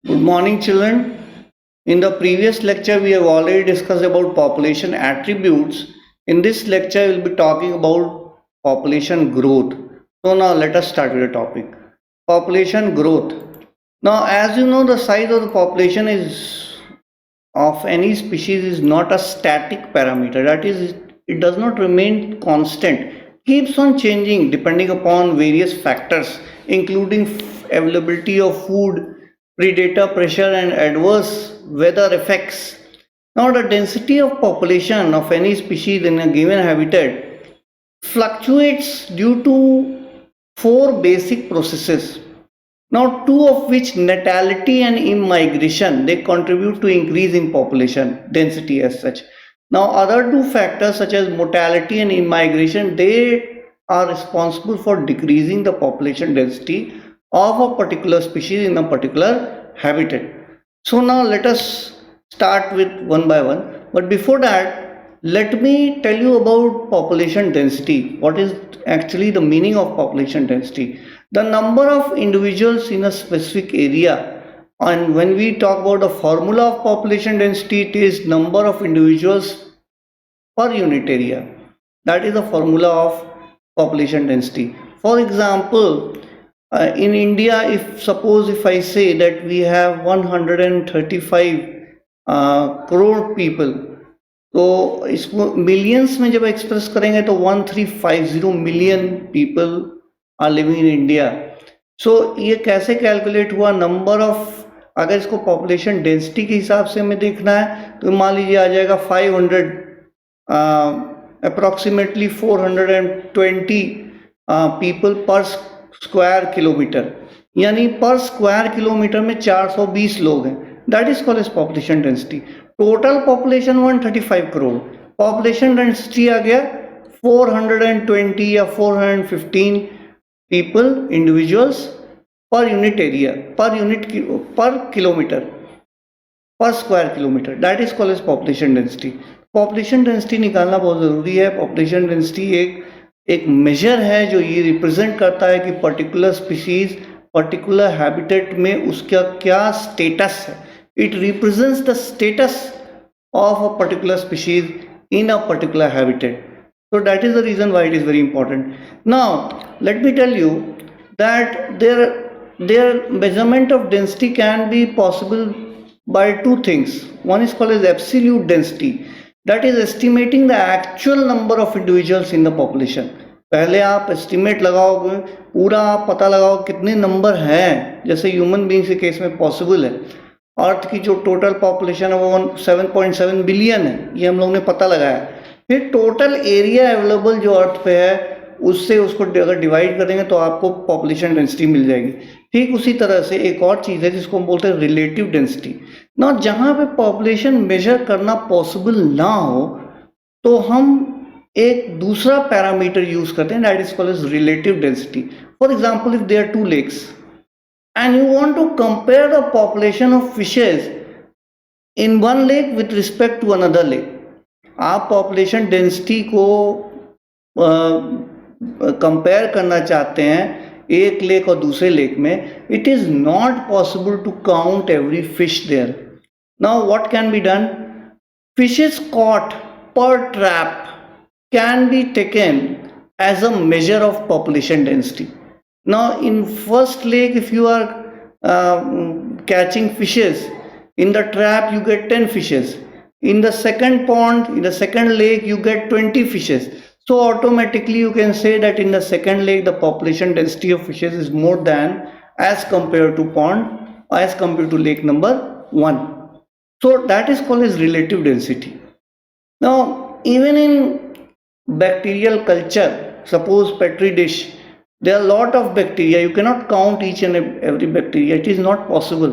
Good morning, children. In the previous lecture, we have already discussed about population attributes. In this lecture, we will be talking about population growth. So now let us start with the topic. Population growth. Now, as you know, the size of the population is of any species is not a static parameter. That is, it does not remain constant. Keeps on changing depending upon various factors, including availability of food, predator pressure, and adverse weather effects. Now, the density of population of any species in a given habitat fluctuates due to four basic processes. Now, two of which, natality and immigration, they contribute to increase in population density as such. Now, other two factors such as mortality and immigration, they are responsible for decreasing the population density of a particular species in a particular habitat. So now let us start with one by one. But before that, let me tell you about population density. What is actually the meaning of population density? The number of individuals in a specific area. And when we talk about the formula of population density, it is number of individuals per unit area. That is the formula of population density. For example, in India, if I say that we have 135 crore people, तो इसको millions में जब express करेंगे तो 1350 million people are living in India. So ये कैसे calculate हुआ? Number of, अगर इसको पॉपुलेशन डेंसिटी के हिसाब से हमें देखना है तो मान लीजिए आ जाएगा 500, approximately 420 people per square kilometre, यानी पर स्क्वायर किलोमीटर में 420 लोग हैं. That is called as population density. Total population 135 crore, population density आ गया 420 या 415 people individuals per unit area, per kilometre, per square kilometre. That is called as population density. Population density निकालना बहुत ज़रूरी है. पॉपुलेशन डेंसिटी एक मेजर है जो ये रिप्रेजेंट करता है कि पर्टिकुलर स्पीशीज पर्टिकुलर हैबिटेट में उसका क्या स्टेटस है. It represents the status of a particular species in a particular habitat. So that is the reason why it is very important. Now let me tell you that their measurement of density can be possible by two things. One is called as absolute density, that is estimating the actual number of individuals in the population. पहले आप estimate लगाओगे, पूरा आप पता लगाओ कितने number हैं, जैसे ह्यूमन बींग्स के केस में पॉसिबल है. अर्थ की जो टोटल पॉपुलेशन है वो 7.7 बिलियन है, ये हम लोगों ने पता लगाया. फिर टोटल एरिया अवेलेबल जो अर्थ पे है उससे उसको अगर डिवाइड करेंगे तो आपको पॉपुलेशन डेंसिटी मिल जाएगी. ठीक उसी तरह से एक और चीज़ है जिसको हम बोलते हैं रिलेटिव डेंसिटी. ना जहाँ पे पॉपुलेशन मेजर करना पॉसिबल ना हो तो हम एक दूसरा पैरामीटर यूज करते हैं, that is called as relative density. For example, if there are two lakes and you want to compare the population of fishes in one lake with respect to another lake, आप population density को compare करना चाहते हैं एक lake और दूसरे lake में, it is not possible to count every fish there. Now what can be done? Fishes caught per trap can be taken as a measure of population density. Now in first lake, if you are catching fishes in the trap, you get 10 fishes. In the second pond, in the second lake, you get 20 fishes. So automatically you can say that in the second lake the population density of fishes is more than as compared to lake number 1. So that is called as relative density. Now even in bacterial culture, suppose petri dish, there are a lot of bacteria, you cannot count each and every bacteria, it is not possible.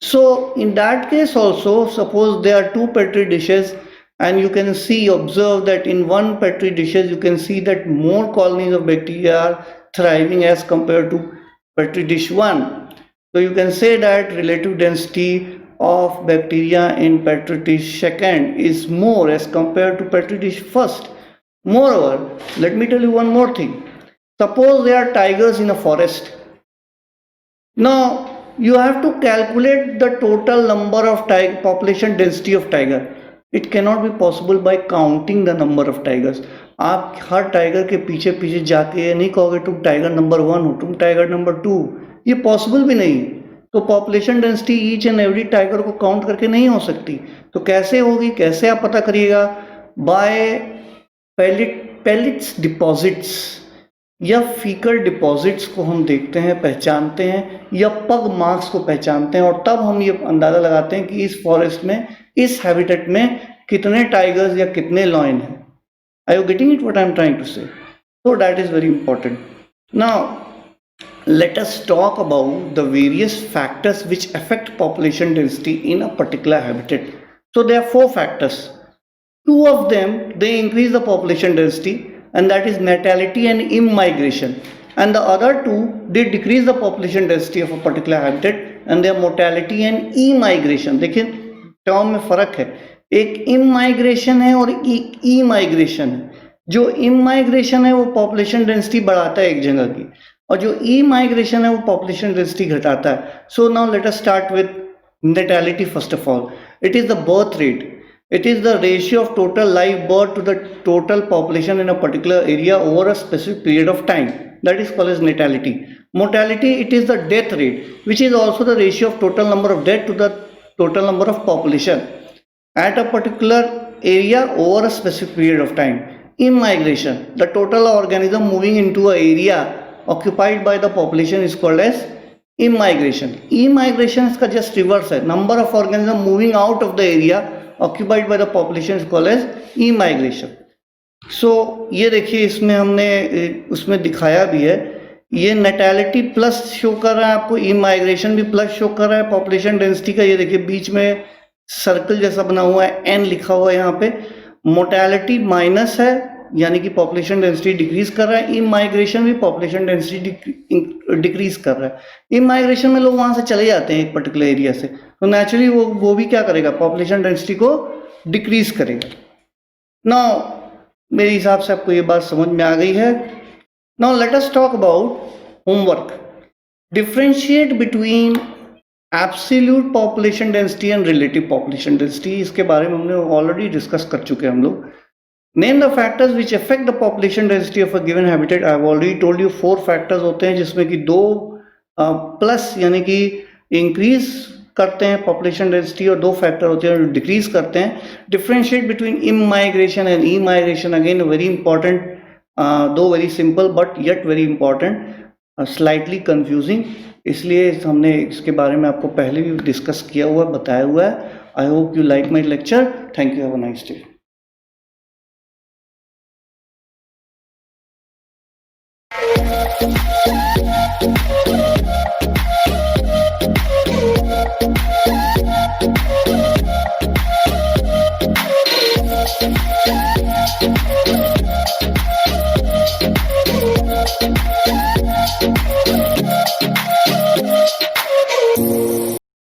So in that case also, suppose there are two petri dishes and you can observe that in one petri dishes you can see that more colonies of bacteria are thriving as compared to petri dish 1. So you can say that relative density of bacteria in petri dish second is more as compared to petri dish first. Moreover, let me tell you one more thing. Suppose there are tigers in a forest. Now you have to calculate the total number of population density of tiger. It cannot be possible by counting the number of tigers. आप हर tiger के पीछे पीछे जाके ये नहीं कहोगे तुम tiger number 1 हो, तुम टाइगर नंबर 2, ये पॉसिबल भी नहीं। तो population density each and every tiger को काउंट करके नहीं हो सकती। तो कैसे होगी, कैसे आप पता करिएगा? बाय पेलिट्स डिपॉजिट्स या फीकल डिपॉजिट्स को हम देखते हैं, पहचानते हैं, या पग मार्क्स को पहचानते हैं, और तब हम ये अंदाज़ा लगाते हैं कि इस फॉरेस्ट में, इस हैबिटेट में कितने टाइगर्स या कितने लॉयन हैं। Are you getting it what I am trying to say? So that is very important. Now let us talk about the various factors which affect population density in a particular habitat. So there are 4 factors. 2 of them, they increase the population density, and that is natality and immigration, and the other 2, they decrease the population density of a particular habitat, and they are mortality and immigration. देखिए term में फर्क है, एक immigration है और एक ई migration है। जो इमाइग्रेशन है वो पॉपुलेशन डेंसिटी बढ़ाता है एक जगह की, और जो ई माइग्रेशन है वो पॉपुलेशन डेंसिटी घटाता है। So now let us start with natality. First of all, it is the birth rate, it is the ratio of total live birth to the total population in a particular area over a specific period of time, that is called as natality. Mortality, it is the death rate which is also the ratio of total number of death to the total number of population at a particular area over a specific period of time. Immigration, the total organism moving into an area occupied by the population is called as immigration. Immigration इसका just reverse है, number of organism moving out of the area occupied by the population is called as immigration. So ये देखिए इसमें हमने उसमें दिखाया भी है, ये नेटैलिटी प्लस शो कर रहा है आपको, इमाइग्रेशन भी प्लस शो कर रहा है पॉपुलेशन डेंसिटी का। ये देखिए बीच में सर्कल जैसा बना हुआ है, एन लिखा हुआ है यहाँ पे। मोर्टैलिटी माइनस है, यानी कि पॉपुलेशन डेंसिटी डिक्रीज कर रहा है। इमाइग्रेशन भी पॉपुलेशन डेंसिटी डिक्रीज कर रहा है। इमाइग्रेशन में लोग वहां से चले जाते हैं एक पर्टिकुलर एरिया से, तो नेचुरली वो भी क्या करेगा, पॉपुलेशन डेंसिटी को डिक्रीज करेगा। नाउ मेरे हिसाब से आपको ये बात समझ में आ गई है। Now let us talk about homework. Differentiate between absolute population density and relative population density, इसके बारे में हमने ऑलरेडी डिस्कस कर चुके हैं हम लोग। Name the factors which affect the population density of a given habitat. I have already told you 4 factors होते हैं, जिसमें कि 2 प्लस यानी कि इंक्रीज करते हैं पॉपुलेशन डेंसिटी, और 2 फैक्टर होते हैं जो डिक्रीज करते हैं। Differentiate between immigration and emigration, again very important, दो very simple but yet very important, slightly confusing, इसलिए हमने इसके बारे में आपको पहले भी डिस्कस किया हुआ, बताया हुआ है। I hope you like my lecture. Thank you, have a nice day.